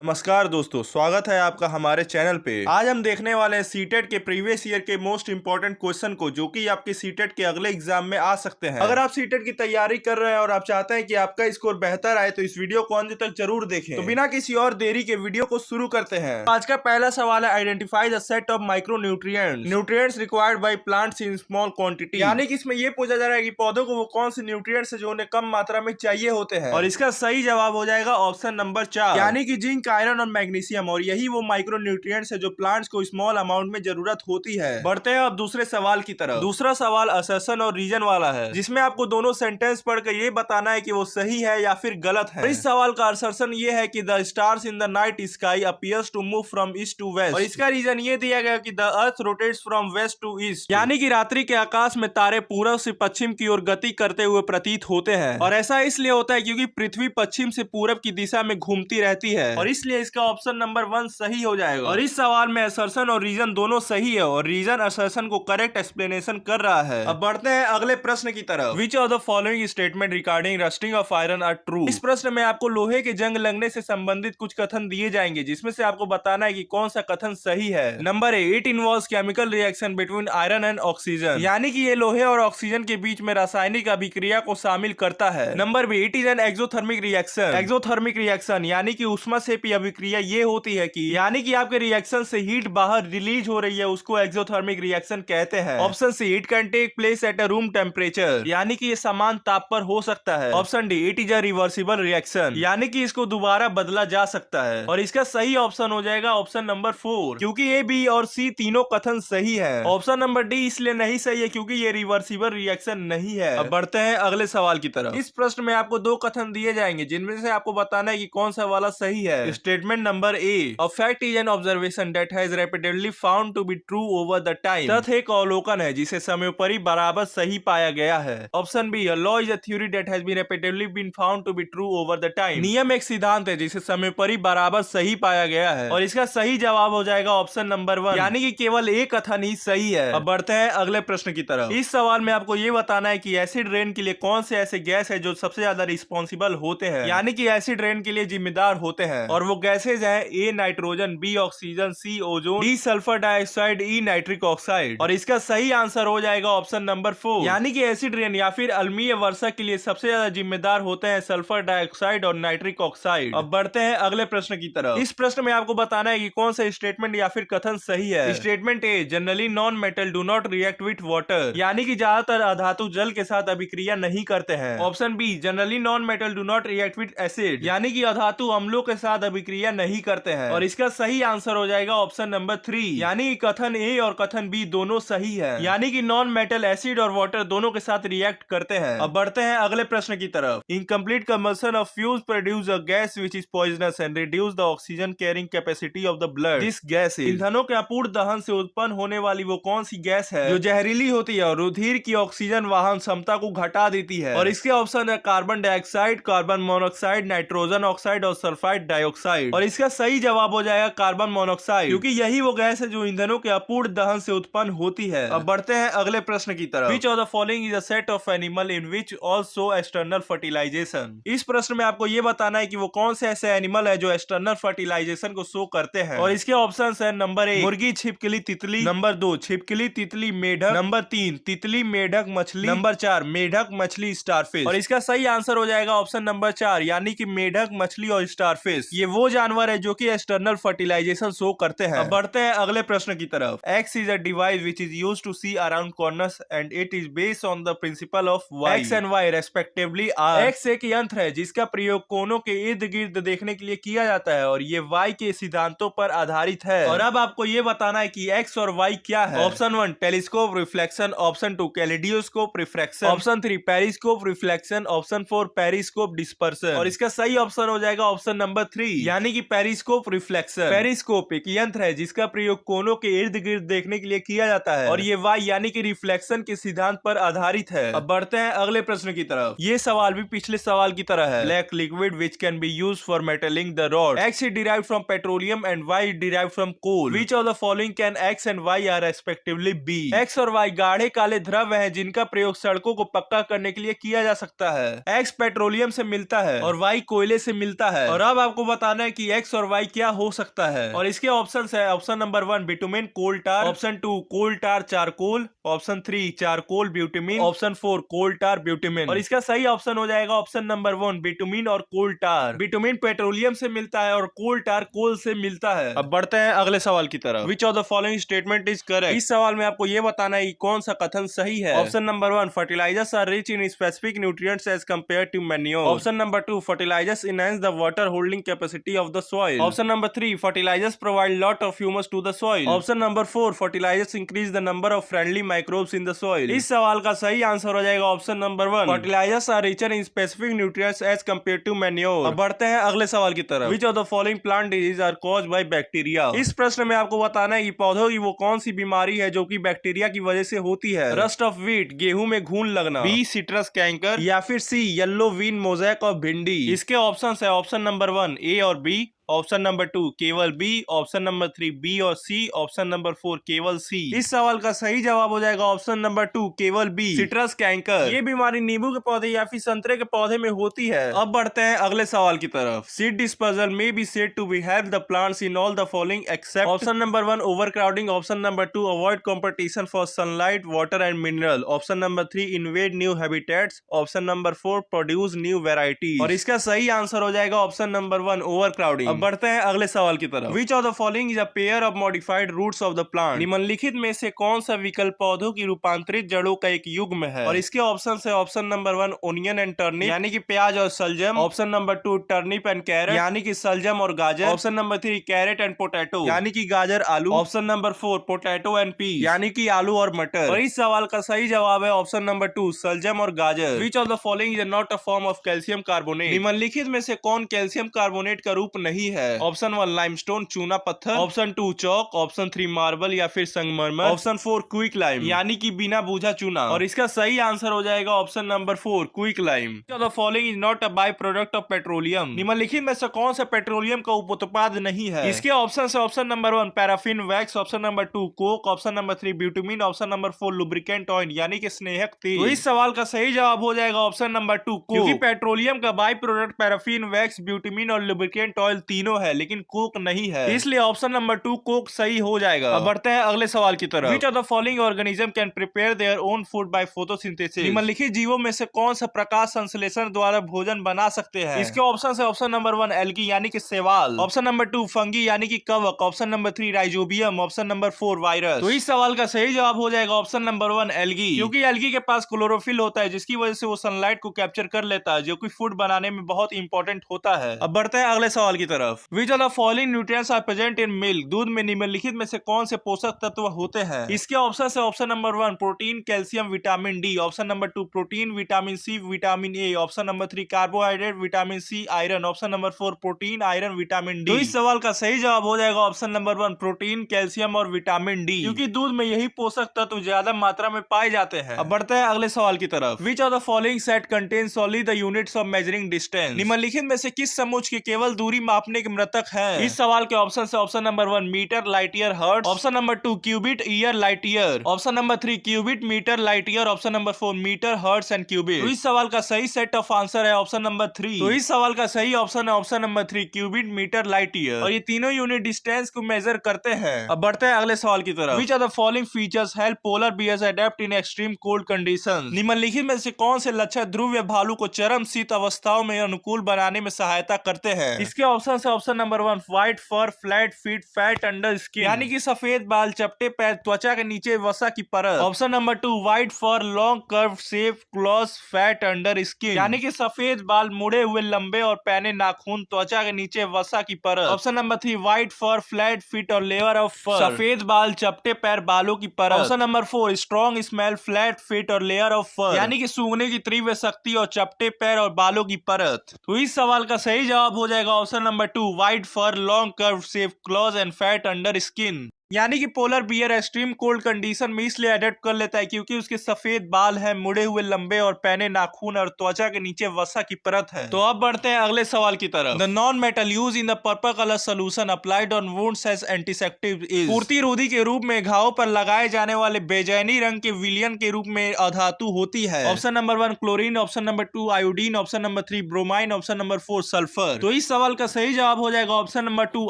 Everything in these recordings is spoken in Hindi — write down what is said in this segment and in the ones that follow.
नमस्कार दोस्तों, स्वागत है आपका हमारे चैनल पे। आज हम देखने वाले हैं सीटेट के प्रीवियस ईयर के मोस्ट इंपोर्टेंट क्वेश्चन को, जो कि आपके सीटेट के अगले एग्जाम में आ सकते हैं। अगर आप सीटेट की तैयारी कर रहे हैं और आप चाहते हैं कि आपका स्कोर बेहतर आए तो इस वीडियो को अंत तक जरूर देखें। तो बिना किसी और देरी के वीडियो को शुरू करते हैं। आज का पहला सवाल है, identify the set of micro nutrients required by plants in small quantity. यानी कि इसमें ये पूछा जा रहा है कि पौधों को वो कौन से न्यूट्रिएंट्स है जो उन्हें कम मात्रा में चाहिए होते हैं। और इसका सही जवाब हो जाएगा ऑप्शन नंबर 4, यानी कि जिंक, आयरन और मैग्नीशियम। और यही वो माइक्रो न्यूट्रिएंट्स है जो प्लांट्स को स्मॉल अमाउंट में जरूरत होती है। बढ़ते हैं अब दूसरे सवाल की तरफ। दूसरा सवाल असर्शन और रीजन वाला है, जिसमें आपको दोनों सेंटेंस पढ़कर ये बताना है कि वो सही है या फिर गलत है। इस सवाल का असर्शन ये है कि the stars in the night sky appears to move from east to west. और इसका रीजन ये दिया गया कि the earth rotates from west to east, यानी कि रात्रि के आकाश में तारे पूर्व से पश्चिम की ओर गति करते हुए प्रतीत होते हैं। और ऐसा इसलिए होता है क्योंकि पृथ्वी पश्चिम से पूरब की दिशा में घूमती रहती है। और इसलिए इसका ऑप्शन नंबर 1 सही हो जाएगा। और इस सवाल में असर्शन और रीजन दोनों सही है, और रीजन असर्शन को करेक्ट एक्सप्लेनेशन कर रहा है। अब बढ़ते हैं अगले प्रश्न की तरफ। Which of the following statement regarding rusting of iron are true. इस प्रश्न में आपको लोहे के जंग लगने से संबंधित कुछ कथन दिए जाएंगे, जिसमें से आपको बताना है कि कौन सा कथन सही है। Number A, it involves chemical reaction between iron and oxygen, यानी कि ये लोहे और ऑक्सीजन के बीच में रासायनिक अभिक्रिया को शामिल करता है। Number B, it is an exothermic reaction. Exothermic reaction यानी कि ऊष्माक्षेपी अभिक्रिया ये होती है कि यानी कि आपके रिएक्शन से हीट बाहर रिलीज हो रही है, उसको एक्सोथर्मिक रिएक्शन कहते हैं। Option C, it can take place at a room temperature, यानी कि ये समान ताप पर हो सकता है। Option D, it is a reversible reaction, यानी कि इसको दोबारा बदला जा सकता है। और इसका सही ऑप्शन हो जाएगा ऑप्शन नंबर 4, क्योंकि ए, बी और सी तीनों कथन सही है। ऑप्शन नंबर डी इसलिए नहीं सही है क्योंकि ये रिवर्सिबल रिएक्शन नहीं है। अब बढ़ते हैं अगले सवाल की तरफ। इस प्रश्न में आपको 2 कथन दिए जाएंगे, जिनमें से आपको बताना है कि कौन सा वाला सही है। Statement number A, a fact is an observation that has repeatedly found to be true over the time. तथ्य एक अवलोकन है जिसे समयोपरि बराबर सही पाया गया है। Option B, a law is a theory that has been repeatedly been found to be true over the time. नियम एक सिद्धांत है जिसे समयोपरि बराबर सही पाया गया है। और इसका सही जवाब हो जाएगा ऑप्शन नंबर 1, यानी कि केवल एक कथन ही सही है। अब बढ़ते हैं अगले प्रश्न की तरफ। इस सवाल में आपको ये बताना है कि एसिड रेन के लिए कौन से ऐसे गैस है जो सबसे ज्यादा रिस्पॉन्सिबल होते हैं, यानी कि एसिड रेन के लिए जिम्मेदार होते हैं। और वो गैसेज हैं a nitrogen, b oxygen, c ozone, d sulphur dioxide, e nitric oxide. और इसका सही आंसर हो जाएगा ऑप्शन नंबर 4, यानी कि एसिड रेन या फिर अम्लीय वर्षा के लिए सबसे ज्यादा जिम्मेदार होते हैं सल्फर डाइऑक्साइड और नाइट्रिक ऑक्साइड। अब बढ़ते हैं अगले प्रश्न की तरफ। इस प्रश्न में आपको बताना है कि कौन सा स्टेटमेंट या फिर कथन सही है। Statement A, generally non metal do not react with water, यानी कि ज्यादातर अधातु जल के साथ अभिक्रिया नहीं करते हैं। Option B, generally non metal do not react with acid, यानी कि अधातु अम्लों के साथ अभिक्रिया नहीं करते हैं। और इसका सही आंसर हो जाएगा ऑप्शन नंबर 3, यानी कि कथन ए और कथन बी दोनों सही है, यानी कि नॉन मेटल एसिड और वाटर दोनों के साथ रिएक्ट करते हैं। अब बढ़ते हैं अगले प्रश्न की तरफ। Incomplete combustion of fuels produce a gas which is poisonous and reduce the oxygen carrying capacity of the blood. This gas is, ईंधनों के अपूर्ण दहन से उत्पन्न होने वाली वो कौन सी गैस है जो जहरीली होती है और रुधिर की ऑक्सीजन वाहन क्षमता को घटा देती है। और इसके ऑप्शन है carbon dioxide, carbon monoxide, nitrogen oxide और सल्फाइड डाइऑक्साइड। और इसका सही जवाब हो जाएगा कार्बन मोनोऑक्साइड, क्योंकि यही वो गैस है जो ईंधनों के अपूर्ण दहन से उत्पन्न होती है। अब बढ़ते हैं अगले प्रश्न की तरफ। Which of the following is a set of animal in which also external fertilization. इस प्रश्न में आपको ये बताना है कि वो कौन से ऐसे एनिमल है जो एक्सटर्नल फर्टिलाइजेशन को शो करते हैं। और इसके ऑप्शन है नंबर 1, मुर्गी, छिपकली, तितली। नंबर 2, छिपकली, तितली, मेढक। नंबर 3, तितली, मेढक, मछली। नंबर 4, मेढक, मछली, स्टारफिश। और इसका सही आंसर हो जाएगा ऑप्शन नंबर 4, यानी कि मेढक, मछली और स्टारफिश ये वो जानवर है जो कि एक्सटर्नल फर्टिलाइजेशन शो करते हैं। अब बढ़ते हैं अगले प्रश्न की तरफ। X is a device which is used to see around corners and it is based on the principle of X and Y respectively are. X एक यंत्र है जिसका प्रयोग कोनों के इर्द गिर्द देखने के लिए किया जाता है, और ये वाई के सिद्धांतों पर आधारित है। और अब आपको ये बताना है कि एक्स और वाई क्या है। Option 1, telescope reflection. Option 2, kaleidoscope refraction. Option 3, periscope reflection. Option 4, periscope dispersion. और इसका सही ऑप्शन हो जाएगा ऑप्शन नंबर 3, यानी कि पेरिस्कोप रिफ्लेक्शन। पेरिस्कोप एक यंत्र है जिसका प्रयोग कोनों के इर्द गिर्द देखने के लिए किया जाता है, और ये वाई यानी कि रिफ्लेक्शन के सिद्धांत पर आधारित है। अब बढ़ते हैं अगले प्रश्न की तरफ। ये सवाल भी पिछले सवाल की तरह है। Black liquid which can be used for metalling the rod. X is derived from petroleum and Y is derived from coal. Which of the following can X and Y are respectively be. X और वाई गाढ़े काले द्रव्य हैं जिनका प्रयोग सड़कों को पक्का करने के लिए किया जा सकता है। एक्स पेट्रोलियम से मिलता है और वाई कोयले से मिलता है। और अब आपको बता बताना है कि एक्स और वाई क्या हो सकता है। और इसके ऑप्शन है ऑप्शन नंबर 1 बिटुमिन कोल टार, ऑप्शन 2 कोल टार चारकोल, ऑप्शन 3 चारकोल ब्यूटामिन, ऑप्शन 4 कोल टार ब्यूटामिन। और इसका सही ऑप्शन हो जाएगा ऑप्शन नंबर 1 बिटुमिन और कोल टार। बिटुमिन पेट्रोलियम से मिलता है और कोल टार कोल से मिलता है। अब बढ़ते हैं अगले सवाल की तरफ। Which of the following statement is correct? इस सवाल में आपको यह बताना है कि कौन सा कथन सही है। Option number 1 fertilizers are rich in specific nutrients as compare to manure. Option number 2 fertilizers enhance the water holding capacity of the soil. Option number 3 fertilizers provide lot of humus to the soil. Option number 4 fertilizers increase the number of friendly microbes in the soil. इस सवाल का सही आंसर हो जाएगा option number 1 fertilizers are richer in specific nutrients as compare to manure. अब बढ़ते हैं अगले सवाल की तरफ। Which of the following plant disease are caused by bacteria? इस प्रश्न में आपको बताना है कि पौधों की वो कौन सी बीमारी है जो कि बैक्टीरिया की वजह से होती है। रस्ट ऑफ व्हीट गेहूं में घून लगना, बी सिट्रस कैंकर, या फिर सी येलो वीन मोज़ेक ऑफ भिंडी। इसके ऑप्शन है ऑप्शन नंबर 1 ए और बी, ऑप्शन नंबर 2 केवल बी, ऑप्शन नंबर 3 बी और सी, ऑप्शन नंबर 4 केवल सी। इस सवाल का सही जवाब हो जाएगा ऑप्शन नंबर 2 केवल बी सिट्रस कैंकर। ये बीमारी नींबू के पौधे या फिर संतरे के पौधे में होती है। अब बढ़ते हैं अगले सवाल की तरफ। Seed dispersal may be said to be help the plants in all the following except. Option number 1 overcrowding, option number 2 avoid competition for sunlight water and mineral, option number 3 invade new habitats, option number 4 produce new variety. और इसका सही आंसर हो जाएगा ऑप्शन नंबर 1 ओवरक्राउडिंग। बढ़ते हैं अगले सवाल की तरफ। Which of the following is a pair of modified roots of the plant? निम्नलिखित में से कौन सा विकल्प पौधों की रूपांतरित जड़ों का एक युग्म है? और इसके ऑप्शन है option number 1 onion and turnip यानी कि प्याज और सलजम, option number 2 turnip and carrot यानी कि सलजम और गाजर, option number 3 carrot and potato यानी कि गाजर आलू, option number 4 potato and P यानी कि आलू और मटर। और इस सवाल का सही जवाब है ऑप्शन नंबर 2 सलजम और गाजर। विच of the following is not a form of calcium carbonate? निम्नलिखित में से कौन कैल्शियम कार्बोनेट का रूप नहीं है? ऑप्शन 1 लाइमस्टोन चूना पत्थर, ऑप्शन 2 चौक, ऑप्शन 3 मार्बल या फिर संगमरमर, ऑप्शन 4 क्विक लाइम यानी कि बिना बूझा चूना। और इसका सही आंसर हो जाएगा option number 4 quick lime. The following is not a by product of petroleum? निम्नलिखित में से कौन सा पेट्रोलियम का उप उत्पाद नहीं है? इसके ऑप्शन है option number 1 paraffin wax, option number 2 coke, option number 3 bitumen, option number 4 lubricant oil यानी कि स्नेहक तेल। तो इस सवाल का सही जवाब हो जाएगा ऑप्शन नंबर 2 कोक, क्योंकि पेट्रोलियम का बाय प्रोडक्ट पैराफिन वैक्स ब्यूटामिन और लुब्रिकेंट ऑयल तीनों है लेकिन कोक नहीं है, इसलिए ऑप्शन नंबर 2 कोक सही हो जाएगा। अब बढ़ते हैं अगले सवाल की तरफ। Which of the following organism can prepare their own food by photosynthesis? निम्नलिखित जीवों में से कौन सा प्रकाश संश्लेषण द्वारा भोजन बना सकते हैं? इसके ऑप्शन है ऑप्शन नंबर 1 एल्गी यानी कि शैवाल, ऑप्शन नंबर 2 फंगी यानी कि कवक, option number 3 rhizobium, option number 4 virus. तो इस सवाल का सही जवाब हो जाएगा ऑप्शन नंबर 1 एल्गी, क्योंकि एल्गी के पास क्लोरोफिल होता है जिसकी वजह से वो सनलाइट को कैप्चर कर लेता है जो कि फूड बनाने में बहुत इंपॉर्टेंट होता है। अब बढ़ते हैं अगले सवाल की तरफ। Which of the following nutrients are present in milk? दूध में निम्नलिखित में से कौन से पोषक तत्व होते हैं? इसके ऑप्शन है option number 1 protein calcium vitamin D, option number 2 protein vitamin C vitamin A, option number 3 carbohydrate vitamin C iron, option number 4 protein iron vitamin D. तो इस सवाल का सही जवाब हो जाएगा ऑप्शन नंबर 1 प्रोटीन कैल्शियम और विटामिन डी, क्योंकि दूध में यही पोषक तत्व ज्यादा मात्रा में पाए जाते हैं। अब बढ़ते हैं अगले सवाल की तरफ। Which of the following set contains only the units of measuring distance? निम्नलिखित में से किस समूह के केवल दूरी मापने के मृतक है? इस सवाल के ऑप्शन है option number 1 metre light year hertz, option number 2 cubit year light year, option number 3 cubit metre light year, option number 4 metre hertz and cubit. तो इस सवाल का सही सेट ऑफ आंसर है ऑप्शन नंबर 3। तो इस सवाल का सही ऑप्शन है option number 3 cubit metre light year, और ये तीनों यूनिट डिस्टेंस को मेजर करते हैं। अब बढ़ते हैं अगले सवाल की तरफ। Which are the following features help polar bears adapt in extreme cold conditions? निम्नलिखित में से कौन से लक्षण ध्रुव या भालू को चरम शीत अवस्थाओं में अनुकूल बनाने में सहायता करते हैं? इसके ऑप्शन है option number 1 white fur flat feet fat under skin यानी कि सफेद बाल चपटे पैर त्वचा के नीचे वसा की परत, option number 2 white fur long curve shape claws fat under skin यानी कि सफेद बाल मुड़े हुए लंबे और पैने नाखून त्वचा के नीचे वसा की परत, option number 3 white fur flat feet और लेयर ऑफ फर सफेद बाल चपटे पैर बालों की परत, option number 4 strong smell flat feet और लेयर ऑफ फर यानी कि सूंघने की तीव्र शक्ति और चपटे पैर और बालों की परत। तो इस सवाल का सही जवाब हो जाएगा option number 2 white fur long curve shape claws and fat under skin. यानी कि polar bear extreme cold condition में इसलिए अडेप्ट कर लेता है क्योंकि उसके सफेद बाल है, मुड़े हुए लंबे और पैने नाखून और त्वचा के नीचे वसा की परत है। तो अब बढ़ते हैं अगले सवाल की तरफ। The non metal use in the purple colour solution applied on wounds as antiseptic is. पूर्ति रोधी के रूप में घावों पर लगाए जाने वाले बेजैनी रंग के विलियन के रूप में अधातु होती है। Option number 1 chlorine, option number 2 iodine, option number 3 bromine, option number 4 sulphur. तो इस सवाल का सही जवाब हो जाएगा option number 2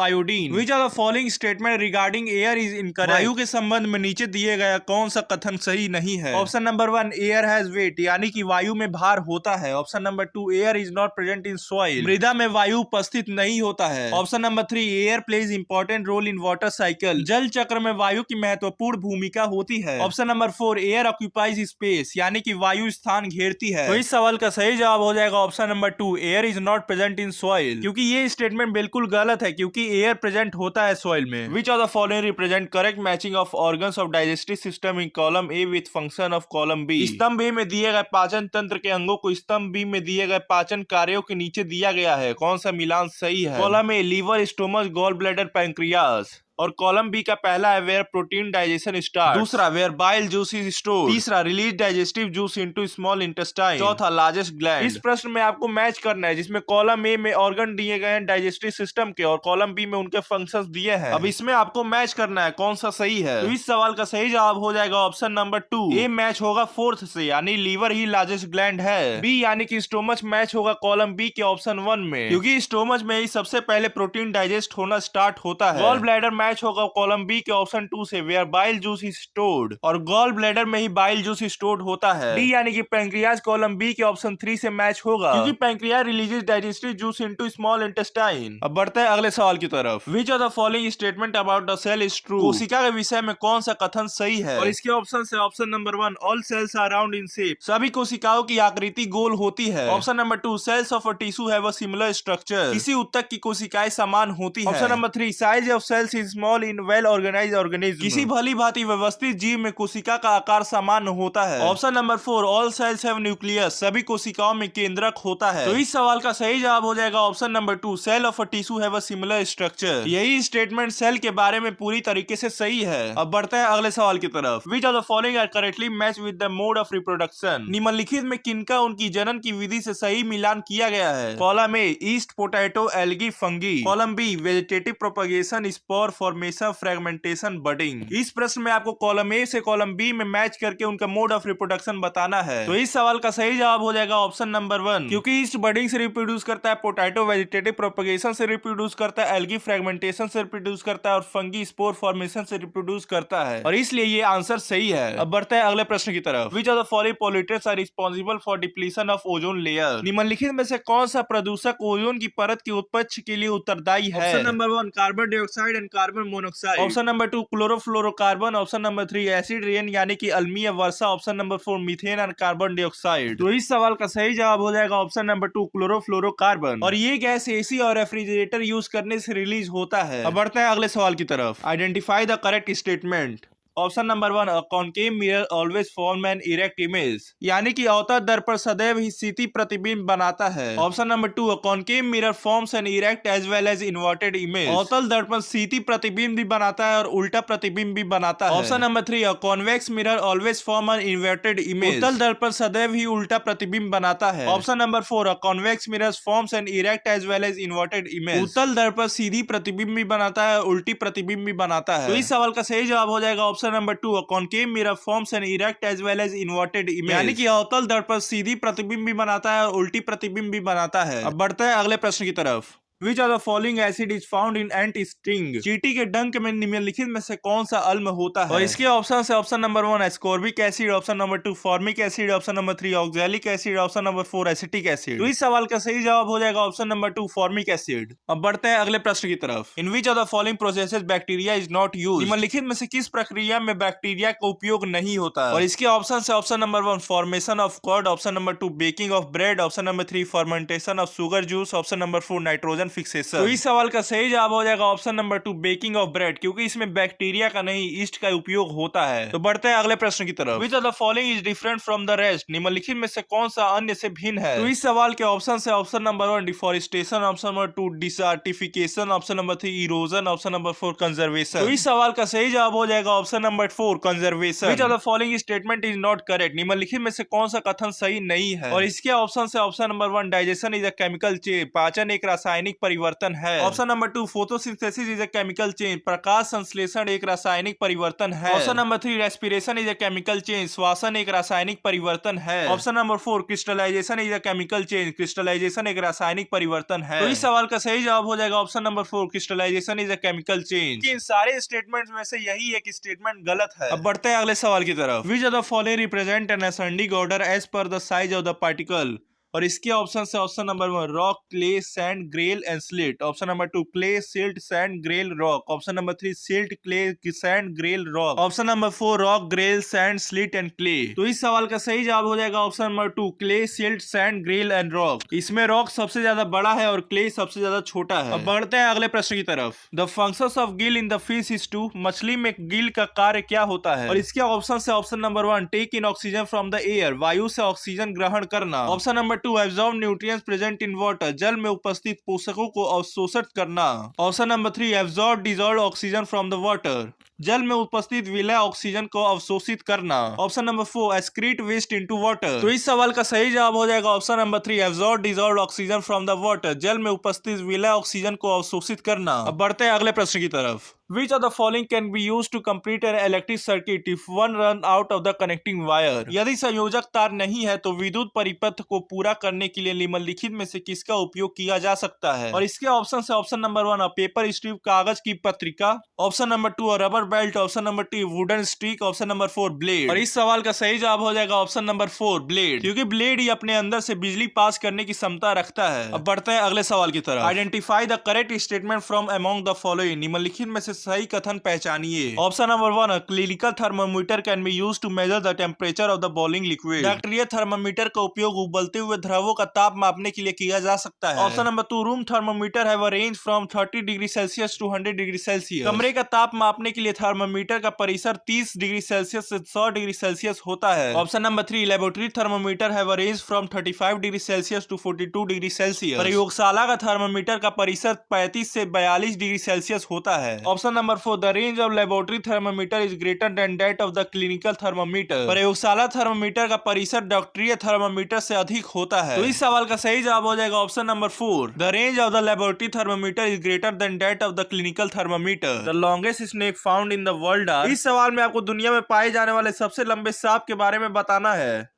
iodine. Which are the following statement regarding air is incorrect. वायु के संबंध में नीचे दिए गया कौन सा कथन सही नहीं है। Option number 1 air has weight, यानी कि वायु में भार होता है। Option number 2 air is not present in soil, मृदा में वायु उपस्थित नहीं होता है। Option number 3 air plays important role in water cycle, जल चक्र में वायु की महत्वपूर्ण भूमिका होती है। Option number 4 air occupies space, यानी कि वायु स्थान घेरती है। तो इस सवाल का सही जवाब हो जाएगा option number 2 air is not present in soil, क्योंकि ये स्टेटमेंट बिल्कुल गलत है क्योंकि एयर प्रेजेंट होता है सॉइल में। Which are the following represent correct matching of organs of digestive system in column A with function of column B. स्तंभ ए में दिए गए पाचन तंत्र के अंगों को स्तंभ बी में दिए गए पाचन कार्यों के नीचे दिया गया है। कौन सा मिलान सही है। Column A liver, stomach, gall bladder, pancreas. और कॉलम बी का पहला है वेयर प्रोटीन डाइजेशन स्टार्ट, दूसरा where bile juice is stored, तीसरा release digestive juice into small intestine, चौथा लार्जेस्ट ग्लैंड। इस प्रश्न में आपको मैच करना है जिसमें कॉलम ए में ऑर्गन दिए गए हैं डाइजेस्टिव सिस्टम के और कॉलम बी में उनके फंक्शंस दिए हैं। अब इसमें आपको मैच करना है कौन सा सही है। तो इस सवाल का सही जवाब हो जाएगा ऑप्शन नंबर 2 ए मैच होगा फोर्थ से, यानी लीवर ही लार्जेस्ट ग्लैंड है। बी यानी कि स्टोमच मैच होगा कॉलम बी के ऑप्शन 1 में, क्योंकि स्टोमच में ही सबसे पहले प्रोटीन डाइजेस्ट होना स्टार्ट होता है। गॉल ब्लैडर मैच होगा कॉलम बी के ऑप्शन 2 से, where bile juice is stored, और गॉल ब्लैडर में ही बाइल जूस स्टोर्ड होता है। डी यानी कि पैंक्रियाज कॉलम बी के ऑप्शन 3 से मैच होगा, क्योंकि pancreas releases digestive juice into small intestine. अब बढ़ते हैं अगले सवाल की तरफ। Which of the following statement about the cell is true. कोशिका के विषय में कौन सा कथन सही है। और इसके ऑप्शन से option number 1 all cells are round in shape, सभी कोशिकाओं की आकृति गोल होती है। Option number 2 cells of a tissue have a similar structure, किसी उत्तक की कोशिकाएं समान होती है। Option number 3 size of cells is small in well organized organism, किसी भली भांति व्यवस्थित जीव में कोशिका का आकार समान होता है। Option number 4 all cells have nucleus, सभी कोशिकाओं में केंद्रक होता है। तो इस सवाल का सही जवाब हो जाएगा option number 2 cell of a tissue have a similar structure. यही स्टेटमेंट सेल के बारे में पूरी तरीके से सही है। अब बढ़ते हैं अगले सवाल की तरफ। Which of the following are correctly match with the mode of reproduction. निम्नलिखित में किनका उनकी जनन की विधि से सही मिलान किया गया है। Column A yeast, potato, algae, fungi. Column B vegetative propagation, spore formation, fragmentation, budding. इस प्रश्न में आपको कॉलम ए से कॉलम बी में मैच करके उनका मोड ऑफ रिप्रोडक्शन बताना है। तो इस सवाल का सही जवाब हो जाएगा ऑप्शन नंबर 1, क्योंकि ईस्ट बडिंग से रिप्रोड्यूस करता है, पोटैटो वेजिटेटिव प्रोपगेशन से रिप्रोड्यूस करता है, एल्गी फ्रेगमेंटेशन से रिप्रोड्यूस करता है और फंगी स्पोर फॉर्मेशन से रिप्रोड्यूस करता है, और इसलिए ये आंसर सही है। अब बढ़ते हैं अगले प्रश्न की तरफ। Which of the following pollutants are responsible for depletion of ozone layer. निम्नलिखित में से कौन सा प्रदूषक ओजोन की परत की उत्पत्ति के लिए उत्तरदायी है। Option number 1 carbon dioxide and carbon monoxide. Option number 2 chlorofluorocarbon. Option number 3 acid rain यानी कि अम्लीय वर्षा। ऑप्शन नंबर 4 मीथेन और कार्बन डाइऑक्साइड। तो इस सवाल का सही जवाब हो जाएगा ऑप्शन नंबर 2 क्लोरोफ्लोरोकार्बन, और ये गैस एसी और रेफ्रिजरेटर यूज करने से रिलीज होता है। अब बढ़ते हैं अगले सवाल की तरफ। Identify the correct statement. Option number 1 concave mirror always form an erect image, यानी कि अवतल दर्पण सदैव ही सीधी प्रतिबिंब बनाता है। Option number 2 concave mirror forms an erect as well as inverted image, अवतल दर्पण सीधी प्रतिबिंब भी बनाता है और उल्टा प्रतिबिंब भी बनाता है। Option number 3 convex mirror always form an inverted image, उत्तल दर्पण सदैव ही उल्टा प्रतिबिंब बनाता है। Option number 4 convex mirror forms an erect as well as inverted image, उत्तल दर्पण सीधी प्रतिबिंब भी बनाता है और उल्टी प्रतिबिंब भी बनाता है। तो इस सवाल का सही जवाब हो जाएगा option number 2 concave mirror forms an erect as well as inverted image, यानी कि अवतल दर्पण सीधी प्रतिबिंब भी बनाता है और उल्टी प्रतिबिंब भी बनाता है। अब बढ़ते हैं अगले प्रश्न की तरफ। Which of the following acid is found in ant sting? चींटी के डंक में निम्नलिखित में से कौन सा अम्ल होता है। और इसके ऑप्शन से option number 1 ascorbic acid, option number 2 formic acid, option number 3 oxalic acid, option number 4 acetic acid. तो इस सवाल का सही जवाब हो जाएगा ऑप्शन नंबर 2 फॉर्मिक एसिड। अब बढ़ते हैं अगले प्रश्न की तरफ। In which of the following processes bacteria is not used. निम्नलिखित में से किस प्रक्रिया में बैक्टीरिया का उपयोग नहीं होता। और इसके ऑप्शन से option number 1 formation of curd, option number 2 baking of bread, option number 3 fermentation of sugar juice, option number 4 nitrogen pollen fixation. तो इस सवाल का सही जवाब हो जाएगा option number 2 baking of bread, क्योंकि इसमें बैक्टीरिया का नहीं ईस्ट का उपयोग होता है। तो बढ़ते हैं अगले प्रश्न की तरफ। Which of the following is different from the rest, निम्नलिखित में से कौन सा अन्य से भिन्न है। तो इस सवाल के ऑप्शन से option number 1 deforestation, option number 2 desertification, option number 3 erosion, option number 4 conservation. तो इस सवाल का सही जवाब हो जाएगा option number 4 conservation. Which of the following statement is not correct, निम्नलिखित में से कौन सा कथन सही नहीं है। और इसके ऑप्शन से option number 1 digestion is a chemical change, पाचन एक रासायनिक परिवर्तन है। Option number 2 photosynthesis is a chemical change, प्रकाश संश्लेषण एक रासायनिक परिवर्तन है। Option number 3 respiration is a chemical change, श्वासन एक रासायनिक परिवर्तन है। Option number 4 crystallisation is a chemical change, crystallisation एक रासायनिक परिवर्तन है। तो इस सवाल का सही जवाब हो जाएगा option number 4 crystallisation is a chemical change. इन सारे स्टेटमेंट्स में से यही एक स्टेटमेंट गलत है। अब बढ़ते हैं अगले सवाल की तरफ। Which of the following represent an ascending order as per the size of the particle, और इसके ऑप्शन से option number 1 rock, clay, sand, gravel and silt. Option number 2 clay, silt, sand, gravel, rock. Option number 3 silt, clay, sand, gravel, rock. Option number 4 rock, gravel, sand, silt and clay. तो इस सवाल का सही जवाब हो जाएगा option number 2 clay, silt, sand, gravel and rock. इसमें रॉक सबसे ज्यादा बड़ा है और क्ले सबसे ज्यादा छोटा है। अब बढ़ते हैं अगले प्रश्न की तरफ। The functions of gill in the fish is to, मछली में गिल का कार्य क्या होता है। और इसके ऑप्शन से option number 1 take in oxygen from the air, वायु से ऑक्सीजन ग्रहण करना। Option number 2 absorb nutrients present in water, जल में उपस्थित पोषकों को अवशोषित करना। Option number 3 absorb dissolve oxygen from the water, जल में उपस्थित विलय ऑक्सीजन को अवशोषित करना। Option number 4 excrete waste into water. तो इस सवाल का सही जवाब हो जाएगा option number 3 absorb dissolve oxygen from the water, जल में उपस्थित विलय ऑक्सीजन को अवशोषित करना। अब बढ़ते हैं अगले प्रश्न की तरफ। Which of the following can be used to complete an electric circuit if one run out of the connecting wire? यदि संयोजक तार नहीं है तो विद्युत परिपथ को पूरा करने के लिए निम्नलिखित में से किसका उपयोग किया जा सकता है। और इसके ऑप्शन से ऑप्शन नंबर 1 पेपर स्ट्रिप, कागज की पत्रिका। Option number 2 rubber belt. Option number 3 wooden stick. Option number 4 blade. और इस सवाल का सही जवाब हो जाएगा ऑप्शन नंबर 4 ब्लेड, क्योंकि ब्लेड ही अपने अंदर से बिजली पास करने की क्षमता रखता है। अब बढ़ते हैं अगले सवाल की तरफ। Identify the correct statement from among the following, निम्नलिखित में से सही कथन पहचानिए। Option number 1 clinical thermometer can be used to measure the temperature of the boiling liquid, डॉक्टरीय थर्मामीटर का उपयोग उबलते हुए द्रवों का ताप मापने के लिए किया जा सकता है। Option number 2 room thermometer have a range from 30 degree Celsius to 100 degree Celsius, कमरे का ताप मापने के लिए थर्मामीटर का परिसर 30 डिग्री सेल्सियस से 100 डिग्री सेल्सियस होता है। Option number 3 laboratory thermometer have a range from 35 degree Celsius to 42 degree Celsius, प्रयोगशाला का थर्मामीटर का परिसर 35 से 42 डिग्री सेल्सियस होता है। Option number 4 the range of laboratory thermometer is greater than that of the clinical thermometer, प्रयोगशाला थर्मामीटर का परिसर डॉक्टरीय थर्मामीटर से अधिक होता है। तो इस सवाल का सही जवाब हो जाएगा option number 4 the range of the laboratory thermometer is greater than that of the clinical thermometer. The longest snake found in the world are, इस सवाल में आपको दुनिया में पाए जाने वाले सबसे लंबे सांप के बारे में बताना है।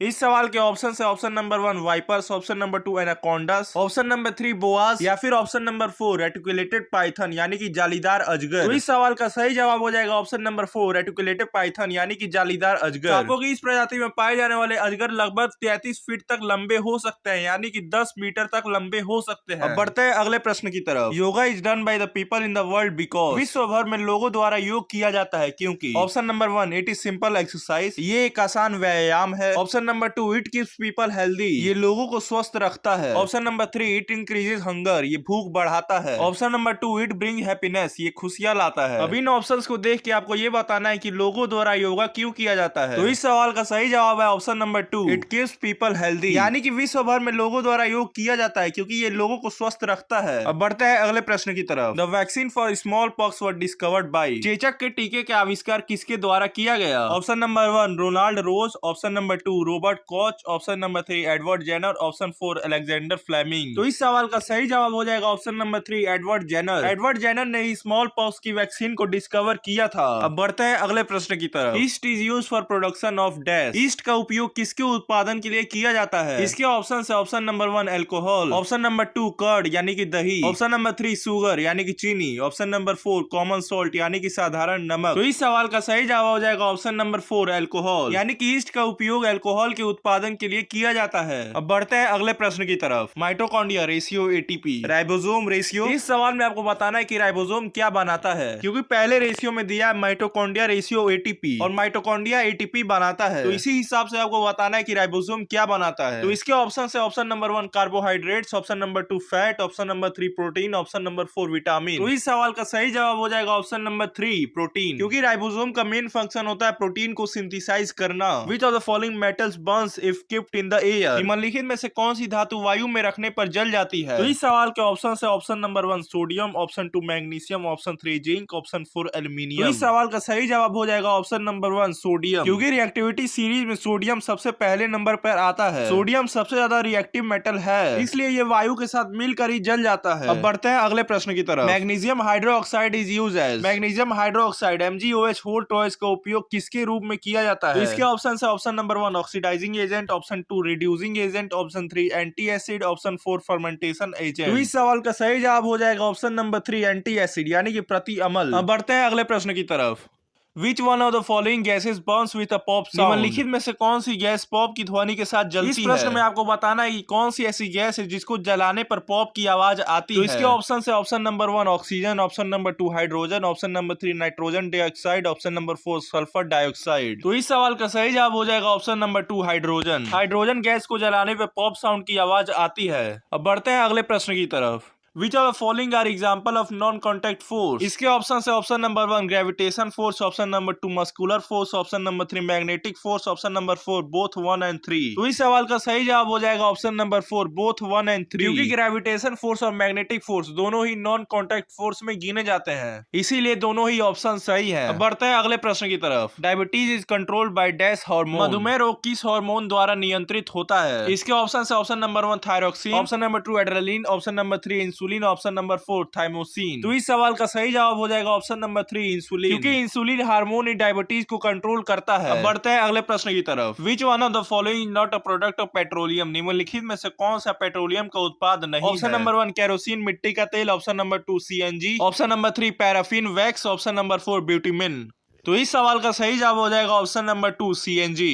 इस सवाल के ऑप्शन से option number 1 vipers, option number 2 anacondas, option number 3 boas या फिर ऑप्शन नंबर 4 रेटिकुलेटेड पाइथन यानी कि जालीदार अजगर। तो इस सवाल का सही जवाब हो जाएगा ऑप्शन नंबर 4 रेटिकुलेटेड पाइथन यानी कि जालीदार अजगर। सांपों की इस प्रजाति में पाए जाने वाले अजगर लगभग 33 फीट तक लंबे हो सकते हैं यानी कि 10 मीटर तक लंबे हो सकते हैं। अब बढ़ते हैं अगले प्रश्न की तरफ। Yoga is done by the people in the world because, विश्व भर में लोगों द्वारा योग किया जाता है क्योंकि। Option number 1 it is simple exercise, ये एक आसान व्यायाम है। Option number 2 it keeps people healthy, ये लोगों को स्वस्थ रखता है। Option number 3 it increases hunger, ये भूख बढ़ाता है। Option number 2 it bring happiness, ये खुशियां लाता है। अब इन ऑप्शंस को देख के आपको ये बताना है कि लोगों द्वारा योगा क्यों किया जाता है। तो इस सवाल का सही जवाब है option number 2 it keeps people healthy, यानी कि विश्व भर में लोगों द्वारा योग किया जाता है क्योंकि ये लोगों को स्वस्थ रखता है। अब बढ़ते हैं अगले प्रश्न की तरफ। The vaccine for smallpox were discovered by, चेचक के टीके का आविष्कार किसके द्वारा किया गया। Option number 1 Ronald Ross, option number 2 Robert Koch, option number 3 Edward Jenner, option 4 Alexander Fleming. तो इस सवाल का सही जवाब हो जाएगा option number 3 Edward Jenner. Edward Jenner ने ही स्मॉल पॉक्स की वैक्सीन को डिस्कवर किया था। अब बढ़ते हैं अगले प्रश्न की तरफ। East is used for production of dash, east का उपयोग किसके उत्पादन के लिए किया जाता है। इसके ऑप्शन से option number 1 alcohol, option number 2 curd यानी कि दही, ऑप्शन नंबर 3 शुगर यानी कि चीनी, ऑप्शन नंबर 4 कॉमन सॉल्ट यानी कि साधारण नमक। तो इस सवाल का सही जवाब हो जाएगा ऑप्शन नंबर 4 अल्कोहल, यानी कि ईस्ट का उपयोग अल्कोहल अल्कोहल के उत्पादन के लिए किया जाता है। अब बढ़ते हैं अगले प्रश्न की तरफ। Mitochondria ratio ATP, ribosome ratio. इस सवाल में आपको बताना है कि राइबोसोम क्या बनाता है, क्योंकि पहले रेशियो में दिया है माइटोकॉन्ड्रिया रेशियो एटीपी और माइटोकॉन्ड्रिया एटीपी बनाता है, तो इसी हिसाब से आपको बताना है कि राइबोसोम क्या बनाता है। तो इसके ऑप्शन है option number 1 carbohydrates, option number 2 fat, option number 3 protein, option number 4 vitamin. तो इस सवाल का सही जवाब हो जाएगा ऑप्शन नंबर 3 प्रोटीन, क्योंकि राइबोसोम का मेन फंक्शन होता है प्रोटीन को सिंथेसाइज करना। विच of the following metals Burns if keeped in the air, निम्नलिखित में से कौन सी धातु वायु में रखने पर जल जाती है। तो इस सवाल के ऑप्शन है option number 1 sodium, option 2 magnesium, option 3 zinc, option 4 aluminium. तो इस सवाल का सही जवाब हो जाएगा ऑप्शन नंबर 1 सोडियम, क्योंकि रिएक्टिविटी सीरीज में सोडियम सबसे पहले नंबर पर आता है। सोडियम सबसे ज्यादा रिएक्टिव मेटल है, इसलिए ये वायु के साथ मिलकर ही जल जाता है। अब बढ़ते हैं अगले प्रश्न की तरफ। Magnesium hydroxide is used as, magnesium hydroxide MgOH whole twice का उपयोग किसके रूप में किया जाता है। तो इसके ऑप्शन है option number 1 oxidising agent, option 2 reducing agent, option 3 anti acid, option 4 fermentation agent. तो इस सवाल का सही जवाब हो जाएगा ऑप्शन नंबर 3 एंटी एसिड, यानी कि प्रति अम्ल। अब बढ़ते हैं अगले प्रश्न की तरफ। Which one of the following gases burns with a pop sound? निम्नलिखित में से कौन सी गैस पॉप की ध्वनि के साथ जलती है। इस प्रश्न में आपको बताना है कि कौन सी ऐसी गैस है जिसको जलाने पर पॉप की आवाज आती है। तो इसके ऑप्शन है option number 1 oxygen, option number 2 hydrogen, option number 3 nitrogen dioxide, option number 4 sulphur dioxide. तो इस सवाल का सही जवाब हो जाएगा option number 2 hydrogen. Hydrogen gas को जलाने पर पॉप साउंड की आवाज आती है। अब बढ़ते हैं अगले प्रश्न की तरफ। Which of the following are example of non-contact force? इसके ऑप्शन है option number 1 gravitation force, option number 2 muscular force, option number 3 magnetic force, option number 4 both 1 and 3। तो इस सवाल का सही जवाब हो जाएगा ऑप्शन नंबर 4 बोथ 1 and 3, क्योंकि ग्रेविटेशन फोर्स और मैग्नेटिक फोर्स दोनों ही नॉन कॉन्टैक्ट फोर्स में गिने जाते हैं, इसीलिए दोनों ही ऑप्शन सही है। अब बढ़ते हैं अगले प्रश्न की तरफ। Diabetes is controlled by dash hormone, मधुमेह रोग किस हार्मोन द्वारा नियंत्रित होता है। इसके ऑप्शन है option number 1 thyroxine, option number 2 adrenaline, option number 3 insulin, option number 4 thymosin. तो इस सवाल का सही जवाब हो जाएगा ऑप्शन नंबर 3 इंसुलिन, क्योंकि इंसुलिन हार्मोन ही डायबिटीज को कंट्रोल करता है। अब बढ़ते हैं अगले प्रश्न की तरफ। Which one of the following not a product of petroleum, निम्नलिखित में से कौन सा पेट्रोलियम का उत्पाद नहीं है। ऑप्शन नंबर 1 केरोसिन मिट्टी का तेल, option number 2 CNG, option number 3 paraffin wax, option number 4 ब्यूटिमिन। तो इस सवाल का सही जवाब हो जाएगा ऑप्शन नंबर 2 CNG।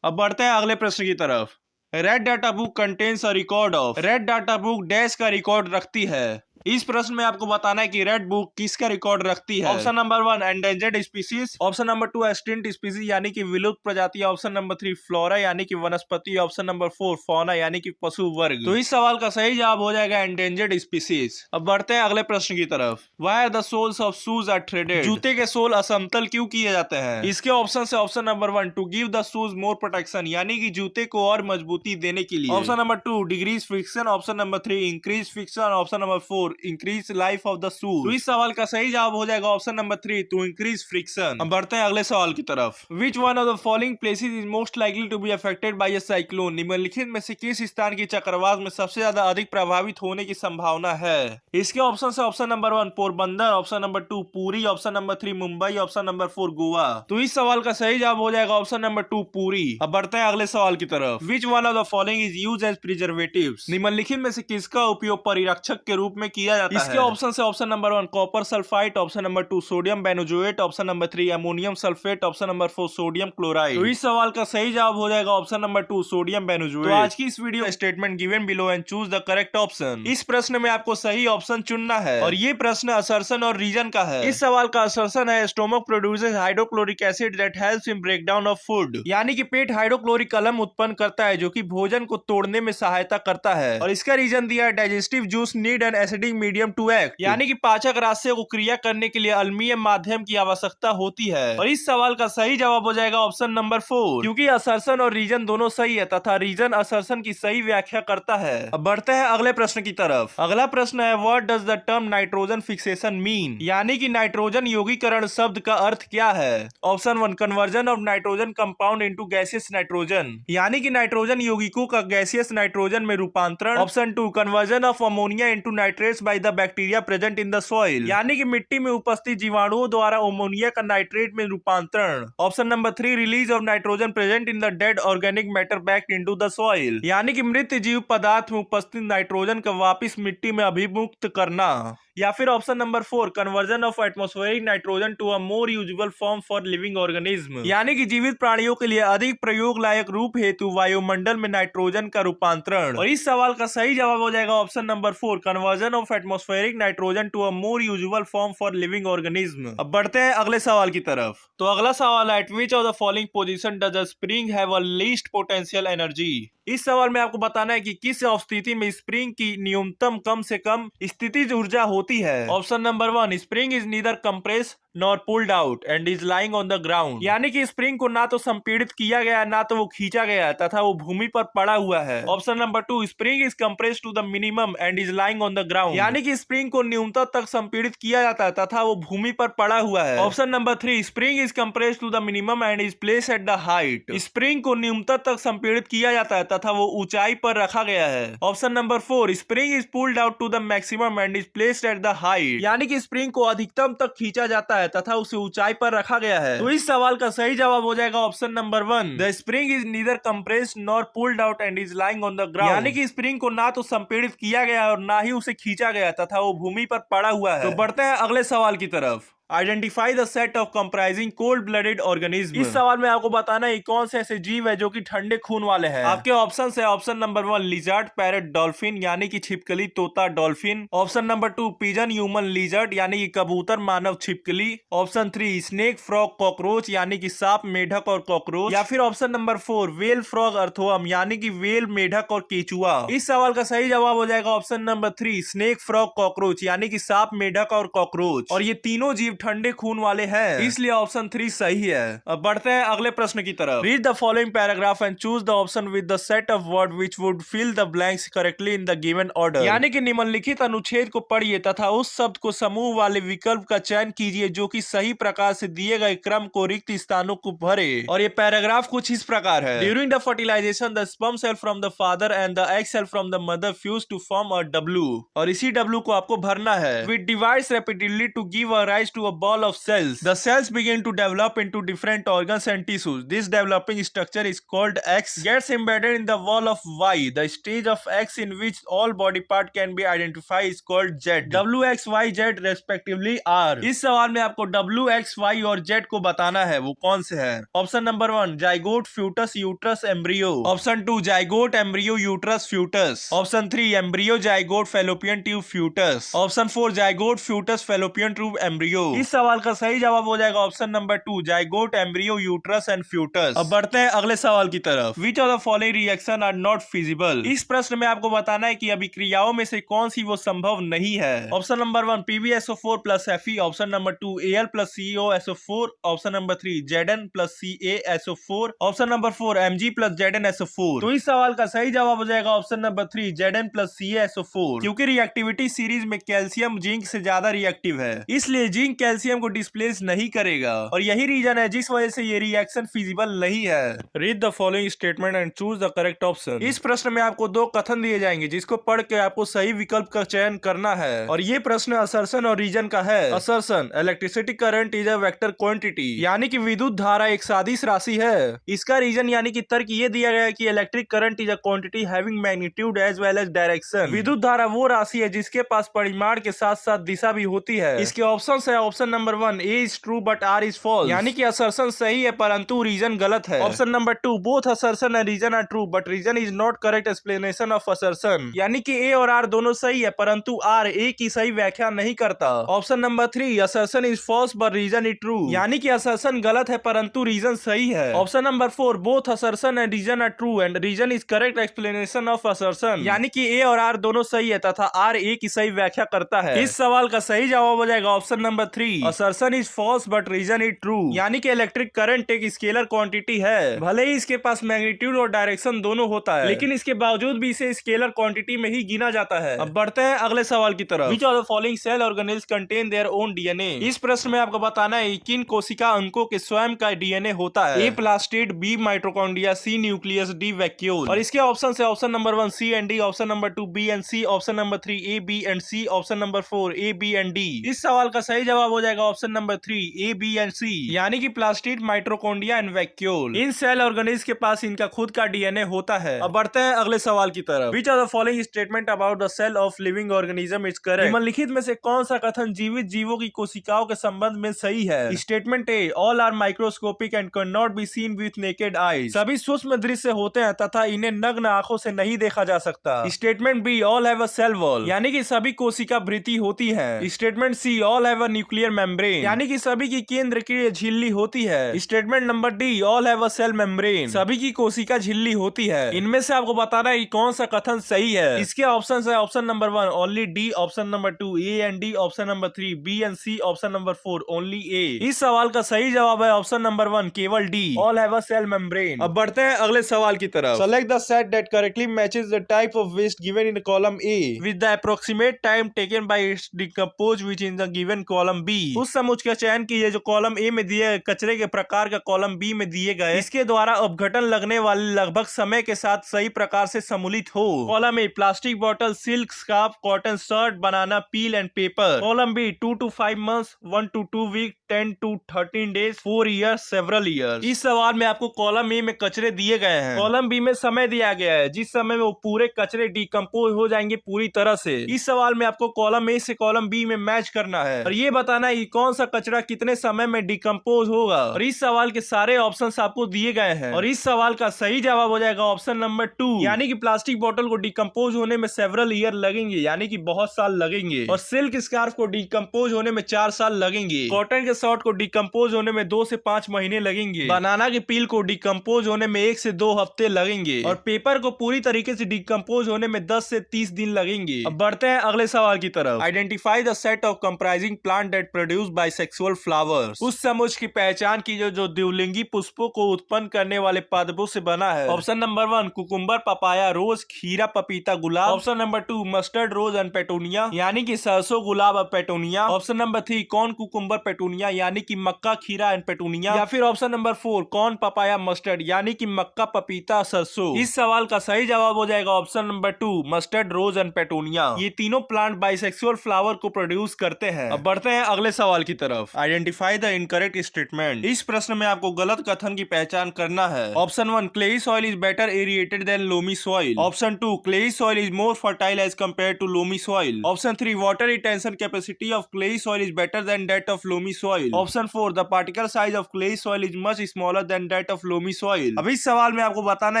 अब बढ़ते हैं अगले प्रश्न की तरफ। Red data book contains a record of, red data book dash का रिकॉर्ड रखती है। इस प्रश्न में आपको बताना है कि रेड बुक किसका रिकॉर्ड रखती है। Option number 1 endangered species, option number 2 extinct species यानी कि विलुप्त प्रजाति, ऑप्शन नंबर 3 फ्लोरा यानी कि वनस्पति, ऑप्शन नंबर 4 फौना यानी कि पशु वर्ग। तो इस सवाल का सही जवाब हो जाएगा एंडेंजर्ड स्पीसीज। अब बढ़ते हैं अगले प्रश्न की तरफ। Why are the soles of shoes are threaded, जूते के सोल असमतल क्यों किए जाते हैं। इसके ऑप्शन है option number 1 to give the shoes more protection, यानी कि जूते को और मजबूती देने के लिए, option number 2 decrease friction, option number 3 increase friction, option number 4 increase life of the shoes. तो इस सवाल का सही जवाब हो जाएगा option number 3 to increase friction. अब बढ़ते हैं अगले सवाल की तरफ। Which one of the following places is most likely to be affected by a cyclone, निम्नलिखित में से किस स्थान की चक्रवात में सबसे ज्यादा अधिक प्रभावित होने की संभावना है। इसके ऑप्शन है option number 1 Porbandar, option number 2 पूरी, option number 3 Mumbai, option number 4 Goa. तो इस सवाल का सही जवाब हो जाएगा ऑप्शन नंबर 2 पूरी। अब बढ़ते हैं अगले सवाल की तरफ। Which one of the following is used as preservatives, निम्नलिखित में से किसका उपयोग परिरक्षक के रूप में किया जाता है। इसके ऑप्शन है option number 1 copper sulphide, option number 2 sodium benzoate, option number 3 ammonium sulphate, option number 4 sodium chloride. तो इस सवाल का सही जवाब हो जाएगा ऑप्शन नंबर 2 सोडियम बेनोजोएट। तो आज की इस video statement given below and choose the correct option. इस प्रश्न में आपको सही ऑप्शन चुनना है और ये प्रश्न असर्शन और रीजन का है। इस सवाल का असर्शन है stomach produces hydrochloric acid that helps in breakdown of food, यानी कि पेट हाइड्रोक्लोरिक अम्ल उत्पन्न करता है जो कि भोजन को तोड़ने में सहायता करता है। और इसका रीजन दिया है digestive juice need an acidic medium to act, यानी कि पाचक रास्ते को क्रिया करने के लिए अम्लीय माध्यम की आवश्यकता होती है। और इस सवाल का सही जवाब हो जाएगा ऑप्शन नंबर 4, क्योंकि असर्शन और रीजन दोनों सही है तथा रीजन असर्शन की सही व्याख्या करता है। अब बढ़ते हैं अगले प्रश्न की तरफ। अगला प्रश्न है what does the term nitrogen fixation mean, यानी कि नाइट्रोजन यौगीकरण शब्द का अर्थ क्या है। Option 1 conversion of nitrogen compound into gaseous nitrogen, यानी कि नाइट्रोजन यौगिकों का गैसियस नाइट्रोजन में रूपांतरण। Option 2 conversion of ammonia into nitrates by the bacteria present in the soil, यानी कि मिट्टी में उपस्थित जीवाणुओं द्वारा अमोनिया का नाइट्रेट में रूपांतरण। Option number 3 release of nitrogen present in the dead organic matter back into the soil, यानी कि मृत जीव पदार्थ में उपस्थित नाइट्रोजन का वापस मिट्टी में अभिमुक्त करना। या फिर option number 4 conversion of atmospheric nitrogen to a more usual form for living organism, यानी कि जीवित प्राणियों के लिए अधिक प्रयोग लायक रूप हेतु वायुमंडल में नाइट्रोजन का रूपांतरण। और इस सवाल का सही जवाब हो जाएगा option number 4 conversion of atmospheric nitrogen to a more usual form for living organism. अब बढ़ते हैं अगले सवाल की तरफ। तो अगला सवाल है, eight which of the following position does a spring have a least potential energy. इस सवाल में आपको बताना है कि किस स्थिति में स्प्रिंग की न्यूनतम कम से कम स्थितिज ऊर्जा होती है। Option number 1 spring is neither compress nor pulled out and is lying on the ground, यानी कि स्प्रिंग को ना तो संपीड़ित किया गया ना तो वो खींचा गया तथा वो भूमि पर पड़ा हुआ है। Option number 2 spring is compressed to the minimum and is lying on the ground, यानी कि स्प्रिंग को न्यूनतम तक संपीड़ित किया जाता है तथा वो भूमि पर पड़ा हुआ है। Option number 3 spring is compressed to the minimum and is placed at the height, spring को न्यूनतम तक संपीड़ित किया जाता है तथा वो ऊंचाई पर रखा गया है। Option number 4 spring is pulled out to the maximum and is placed at the height, यानी कि स्प्रिंग को अधिकतम तक खींचा जाता है तथा उसे ऊंचाई पर रखा गया है। तो इस सवाल का सही जवाब हो जाएगा option number 1 the spring is neither compressed nor pulled out and is lying on the ground, यानी कि स्प्रिंग को ना तो संपीड़ित किया गया और ना ही उसे खींचा गया तथा वो भूमि पर पड़ा हुआ है। तो बढ़ते हैं अगले सवाल की तरफ। Identify the set of comprising cold blooded organism. इस सवाल में आपको बताना है कौन से ऐसे जीव है जो कि ठंडे खून वाले हैं। आपके ऑप्शन है option number 1 lizard parrot dolphin, यानी कि छिपकली तोता dolphin. Option number 2 pigeon human lizard, यानी कि कबूतर मानव छिपकली। ऑप्शन 3 स्नेक फ्रॉग कॉकरोच, यानी कि सांप मेढक और कॉकरोच। या फिर option number 4 well frog earthworm, यानी कि वेल मेढक और केचुआ। इस सवाल का सही जवाब हो जाएगा option number 3 snake frog cockroach, यानी कि सांप मेढक और कॉकरोच। और ये तीनों जीव ठंडे खून वाले हैं, इसलिए ऑप्शन 3 सही है। अब बढ़ते हैं अगले प्रश्न की तरफ। Read the following paragraph and choose the option with the set of word which would fill the blanks correctly in the given order, यानी कि निम्नलिखित अनुच्छेद को पढ़िए तथा उस शब्द को समूह वाले विकल्प का चयन कीजिए जो कि सही प्रकार से दिए गए क्रम को रिक्त स्थानों को भरे। और ये पैराग्राफ कुछ इस प्रकार है। During the fertilisation the sperm cell from the father and the egg cell from the mother fuse to form a W, और इसी W को आपको भरना है। Which divides rapidly to give a rise to a ball of cells. The cells begin to develop into different organs and tissues. This developing structure is called X. Gets embedded in the wall of Y. The stage of X in which all body part can be identified is called Z. W, X, Y, Z respectively are. इस सवाल में आपको W, X, Y और Z को बताना है, वो कौन से हैं? Option number 1 zygote foetus uterus embryo. Option 2 zygote embryo uterus foetus. Option 3 embryo zygote fallopian tube foetus. Option 4 zygote foetus fallopian tube embryo. इस सवाल का सही जवाब हो जाएगा option number 2 zygote embryo uterus and foetus. अब बढ़ते हैं अगले सवाल की तरफ। Which of the following reaction are not feasible. इस प्रश्न में आपको बताना है कि अभिक्रियाओं में से कौन सी वो संभव नहीं है। Option number 1 PbSO4 plus Fe। Option number 2 Al plus COSO4। Option number 3 Zn plus CaSO4। Option number 4 Mg plus ZnSO4। तो इस सवाल का सही जवाब हो जाएगा option number 3 Zn plus CaSO4, क्योंकि रिएक्टिविटी सीरीज में कैल्शियम जिंक से ज्यादा रिएक्टिव है, इसलिए जिंक कैल्शियम को डिस्प्लेस नहीं करेगा और यही रीजन है जिस वजह से ये रिएक्शन फिजिबल नहीं है। Read the following statement and choose the correct option. इस प्रश्न में आपको दो कथन दिए जाएंगे जिसको पढ़ के आपको सही विकल्प का चयन करना है और ये प्रश्न असर्शन और रीजन का है। Assertion electricity current is a vector quantity, यानी कि विद्युत धारा एक सादिश राशि है। इसका रीजन यानी कि तर्क ये दिया गया है कि electric current is a quantity having magnitude as well as direction. विद्युत धारा वो राशि है जिसके पास परिमाण के साथ साथ दिशा भी होती है। इसके ऑप्शन है option number 1 A is true but R is false, यानी कि असर्शन सही है परंतु रीजन गलत है। Option number 2 both assertion and reason are true but reason is not correct explanation of assertion, यानी कि A और R दोनों सही है परंतु R A की सही व्याख्या नहीं करता। Option number 3 assertion is false but reason is true, यानी कि असर्शन गलत है परंतु रीजन सही है। Option number 4 both assertion and reason are true and reason is correct explanation of assertion, यानी कि A और R दोनों सही है तथा R A की सही व्याख्या करता है। इस सवाल का सही जवाब हो जाएगा option number 3 assertion is false but reason is true, यानी कि इलेक्ट्रिक करंट एक स्केलर क्वांटिटी है। भले ही इसके पास मैग्नीट्यूड और डायरेक्शन दोनों होता है लेकिन इसके बावजूद भी इसे स्केलर क्वांटिटी में ही गिना जाता है। अब बढ़ते हैं अगले सवाल की तरफ। Which of the following cell organelles contain their own DNA? इस प्रश्न में आपको बताना है किन कोशिका अंकों के स्वयं का डीएनए होता है। A plastid, B mitochondria, C nucleus, D vacuole. और इसके ऑप्शन है option number 1 C and D, option number 2 B and C, option number 3 A B and C, option number 4 A B and D। इस सवाल का सही जवाब हो जाएगा option number 3 A, B and C, यानी कि प्लास्टिड, माइटोकॉन्ड्रिया एंड वैक्यूल। इन सेल ऑर्गेनिज्म के पास इनका खुद का डीएनए होता है। अब बढ़ते हैं अगले सवाल की तरफ। Which of the following statement about the cell of living organism is correct? निम्नलिखित में से कौन सा कथन जीवित जीवों की कोशिकाओं के संबंध में सही है? Statement A, all are microscopic and can not be seen with naked eyes. सभी सूक्ष्म दृश्य होते हैं तथा इन्हें नग्न आंखों से नहीं देखा जा सकता। Statement B, all have a cell wall, यानी कि सभी कोशिका भृति होती है। Statement C, all have a nuclear membrane, यानी कि सभी की केंद्र की झिल्ली होती है। Statement number D, all have a cell membrane, सभी की कोशिका झिल्ली होती है। इनमें से आपको बताना है कि कौन सा कथन सही है। इसके ऑप्शन है option number 1 only D, option number 2 A and D, option number 3 B and C, option number 4 only A. इस सवाल का सही जवाब है ऑप्शन नंबर 1 केवल D, all have a cell membrane. अब बढ़ते हैं अगले सवाल की तरफ। Select the set that correctly matches the type of waste given in column A with the approximate time taken by its decompose which in the given column B. उस समूह का चयन कीजिए जो कॉलम ए में दिए कचरे के प्रकार का कॉलम बी में दिए गए इसके द्वारा अपघटन लगने वाले लगभग समय के साथ सही प्रकार से सम्मिलित हो। Column A, plastic bottle, silk scarf, cotton shirt, banana peel and paper. Column B, 2 to 5 months, 1 to 2 weeks, 10 to 13 days, 4 years, several years। इस सवाल में आपको कॉलम ए में कचरे दिए गए हैं, कॉलम बी में समय दिया गया है जिस समय में वो पूरे कचरे डिकम्पोज हो जाएंगे पूरी तरह से। इस सवाल में आपको कॉलम ए से कॉलम बी में मैच करना है और ये बताना है कि कौन सा कचरा कितने समय में डिकम्पोज होगा। और इस सवाल के सारे ऑप्शंस आपको दिए गए हैं और इस सवाल का सही जवाब हो जाएगा ऑप्शन नंबर 2, यानी कि प्लास्टिक बोतल को डिकम्पोज होने में सेवरल ईयर लगेंगे, यानी कि बहुत साल लगेंगे। और सिल्क स्कार्फ को डिकम्पोज होने में 4 साल लगेंगे। कॉटन के शर्ट को डिकम्पोज होने में 2 से 5 महीने लगेंगे। बनाना के पील को डिकम्पोज होने में 1 से 2 हफ्ते लगेंगे और पेपर को पूरी तरीके से डिकम्पोज होने में 10 से 30 दिन लगेंगे। अब बढ़ते हैं अगले सवाल की तरफ। Identify the set of comprising plant that produce bisexual flowers. उस समूह की पहचान कीजिए जो द्विलिंगी पुष्पों को उत्पन्न करने वाले पादपों से बना है। Option number 1 cucumber, papaya, rose, खीरा, पपीता, गुलाब। Option number 2 mustard, rose and petunia, यानी कि सरसों, गुलाब और petunia. Option number 3 corn, cucumber, petunia, यानी कि मक्का, खीरा एंड पेटूनिया। या फिर option number 4 corn, papaya, mustard, यानी कि मक्का, पपीता, सरसों। इस सवाल का सही जवाब हो जाएगा option number 2 mustard, rose and petunia. ये तीनों प्लांट बाइसेक्सुअल फ्लावर को प्रोड्यूस करते हैं। अब बढ़ते हैं अगले सवाल की तरफ। Identify the incorrect statement. इस प्रश्न में आपको गलत कथन की पहचान करना है। Option 1 clayey soil is better aerated than loamy soil. Option 2 clayey soil is more fertile as compare to loamy soil. Option 3 water retention capacity of clayey soil is better than that of loamy soil. Option 4 the particle size of clayey soil is much smaller than that of loamy soil. अब इस सवाल में आपको बताना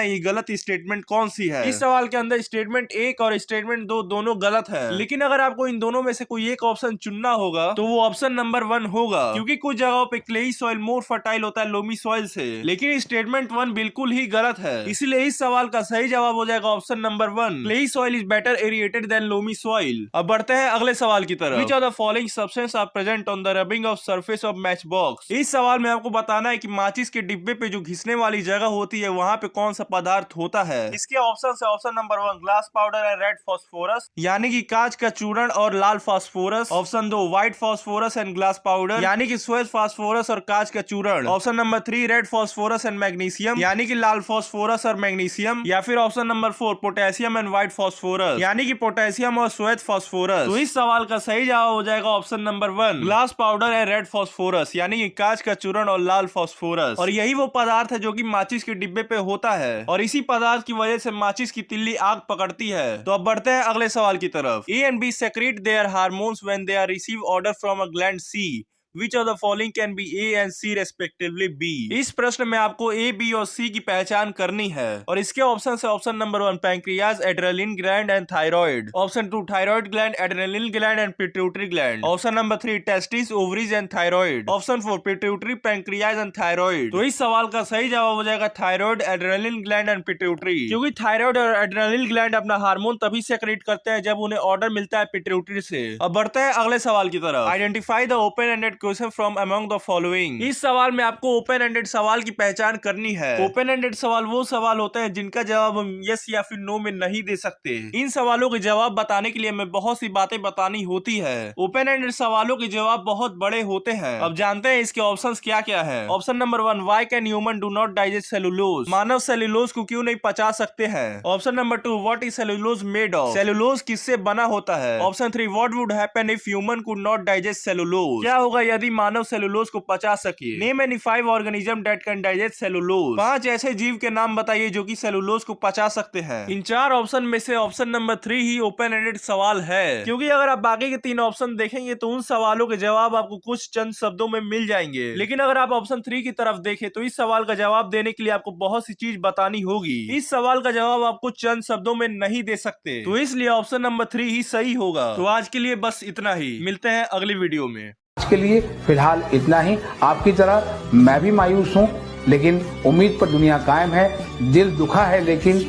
है ये गलत स्टेटमेंट कौन सी है। इस सवाल के अंदर स्टेटमेंट 1 और स्टेटमेंट 2 दोनों गलत है, लेकिन अगर आपको इन दोनों में से कोई एक ऑप्शन चुनना होगा तो वो ऑप्शन नंबर 1 होगा, क्योंकि कुछ जगहों पे क्लेई सॉइल मोर फर्टाइल होता है लोमी सॉइल से। लेकिन स्टेटमेंट 1 बिल्कुल ही गलत है, इसलिए इस सवाल का सही जवाब हो जाएगा option number 1 clayey soil is better aerated than loamy soil. अब बढ़ते हैं अगले सवाल की तरफ। Which of the following substance are present on the rubbing of surface of match box. इस सवाल में आपको बताना है कि माचिस के डिब्बे पे जो घिसने वाली जगह होती है वहां पे कौन सा पदार्थ होता है। इसके ऑप्शन है option number 1 glass powder and red phosphorus, यानी कि कांच का चूर्ण और लाल phosphorus. Option 2 white phosphorus and glass powder, यानी कि श्वेत फास्फोरस और कांच का चूर्ण। Option number 3 red phosphorus and magnesium, यानी कि लाल फास्फोरस और मैग्नीशियम। या फिर option number 4 potassium and white phosphorus, यानी कि पोटेशियम और श्वेत फास्फोरस। तो इस सवाल का सही जवाब हो जाएगा option number 1 glass powder and red phosphorus, यानी कि कांच का चूर्ण और लाल फास्फोरस। और यही वो पदार्थ है जो कि माचिस के डिब्बे पे होता है और इसी पदार्थ की वजह से माचिस की तिल्ली आग पकड़ती है। तो अब बढ़ते हैं अगले सवाल की तरफ। A and B secrete their hormones when they are receive order from a gland C. Which of the following can be A and C respectively B? इस प्रश्न में आपको A, B और C की पहचान करनी है और इसके ऑप्शन है option number 1 pancreas, adrenaline gland and thyroid. Option 2 thyroid gland, adrenaline gland and pituitary gland. Option number 3 testis, ovaries and thyroid. Option 4 pituitary, pancreas and thyroid. तो इस सवाल का सही जवाब हो जाएगा thyroid, adrenaline gland and pituitary, क्योंकि थायराइड और एड्रेनलिन ग्लैंड अपना हार्मोन तभी सेक्रेट करते हैं जब उन्हें ऑर्डर मिलता है पिट्यूटरी से। अब बढ़ते हैं अगले सवाल की तरफ। Identify the open ended question from among the following. इस सवाल में आपको ओपन एंडेड सवाल की पहचान करनी है। ओपन एंडेड सवाल वो सवाल होते हैं जिनका जवाब हम यस या फिर नो में नहीं दे सकते। इन सवालों के जवाब बताने के लिए हमें बहुत सी बातें बतानी होती है। ओपन एंडेड सवालों के जवाब बहुत बड़े होते हैं। अब जानते हैं इसके ऑप्शंस क्या क्या हैं। Option number 1, why can human do not digest cellulose? Manav cellulose को क्यों नहीं पचा सकते हैं? Option number 2, what is cellulose made of? Cellulose किससे बना होता है? Option 3, what would happen if human could not digest cellulose? क्या होगा यदि मानव सेलुलोज को पचा सके? Name any 5 organism that can digest cellulose. 5 ऐसे जीव के नाम बताइए जो कि सेलुलोज को पचा सकते हैं। इन 4 ऑप्शन में से ऑप्शन नंबर 3 ही ओपन एंडेड सवाल है, क्योंकि अगर आप बाकी के 3 ऑप्शन देखेंगे तो उन सवालों के जवाब आपको कुछ चंद शब्दों में मिल जाएंगे। लेकिन अगर आप ऑप्शन 3 की तरफ देखें तो इस सवाल का जवाब देने के लिए आपको बहुत सी चीज बतानी होगी। इस सवाल का जवाब आप कुछ चंद शब्दों में नहीं दे सकते, तो इसलिए ऑप्शन नंबर 3 ही सही होगा। तो आज के लिए बस इतना ही, मिलते हैं अगली वीडियो में। आज के लिए फिलहाल इतना ही। आपकी तरह मैं भी मायूस हूँ, लेकिन उम्मीद पर दुनिया कायम है। दिल दुखा है लेकिन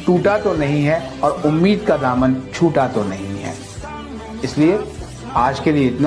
टूटा तो नहीं है, और उम्मीद का दामन छूटा तो नहीं है। इसलिए आज के लिए इतना।